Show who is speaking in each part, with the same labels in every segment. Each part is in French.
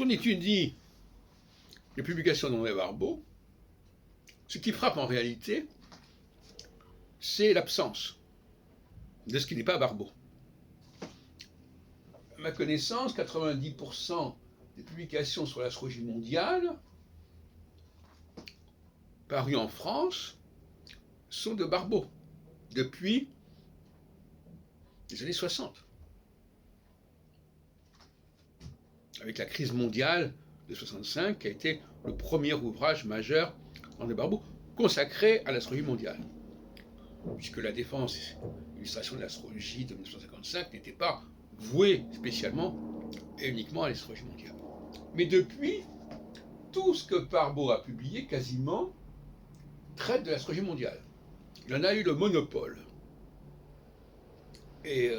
Speaker 1: on étudie les publications d'André Barbeau, ce qui frappe en réalité, c'est l'absence de ce qui n'est pas Barbeau. À ma connaissance, 90% des publications sur l'astrologie mondiale parues en France sont de Barbeau, depuis les années 60. Avec la crise mondiale de 65, qui a été le premier ouvrage majeur d'André Barbeau consacré à l'astrologie mondiale. Puisque la défense et l'illustration de l'astrologie de 1955 n'était pas vouée spécialement et uniquement à l'astrologie mondiale. Mais depuis, tout ce que Barbeau a publié, quasiment, traite de l'astrologie mondiale. Il en a eu le monopole. Et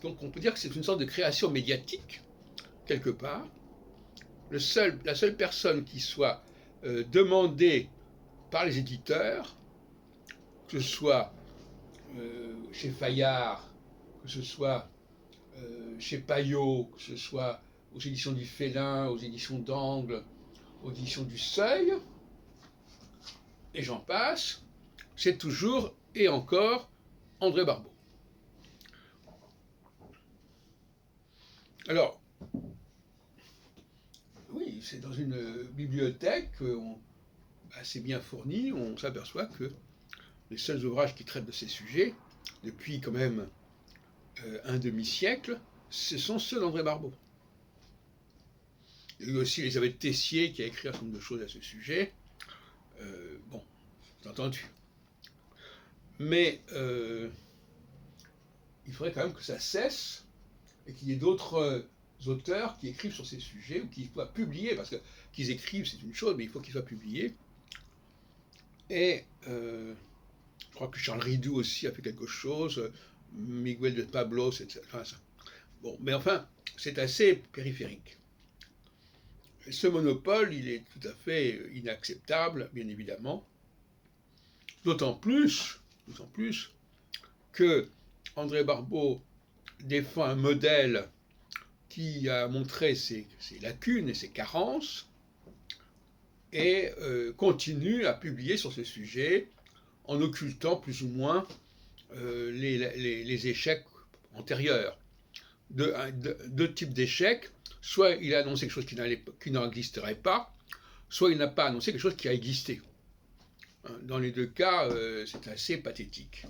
Speaker 1: donc on peut dire que c'est une sorte de création médiatique, quelque part. La seule personne qui soit demandée par les éditeurs, que ce soit chez Fayard, que ce soit chez Payot, que ce soit aux éditions du Félin, aux éditions d'Angle, aux éditions du Seuil, et j'en passe, c'est toujours et encore André Barbeau. Alors, oui, c'est dans une bibliothèque assez bien fournie, on s'aperçoit que les seuls ouvrages qui traitent de ces sujets, depuis quand même un demi-siècle, ce sont ceux d'André Barbeau. Il y a eu aussi Elisabeth Tessier qui a écrit un certain nombre de choses à ce sujet. Bon, c'est entendu. Mais il faudrait quand même que ça cesse et qu'il y ait d'autres auteurs qui écrivent sur ces sujets ou qui soient publiés, parce que qu'ils écrivent c'est une chose, mais il faut qu'ils soient publiés. Et je crois que Charles Ridoux aussi a fait quelque chose, Miguel de Pablos, etc. Enfin, ça. Bon, mais enfin, c'est assez périphérique. Et ce monopole, il est tout à fait inacceptable, bien évidemment. D'autant plus que André Barbeau défend un modèle qui a montré ses lacunes et ses carences et continue à publier sur ce sujet en occultant plus ou moins les échecs antérieurs. Deux types d'échecs, soit il a annoncé quelque chose qui n'existerait pas, soit il n'a pas annoncé quelque chose qui a existé. Dans les deux cas, c'est assez pathétique.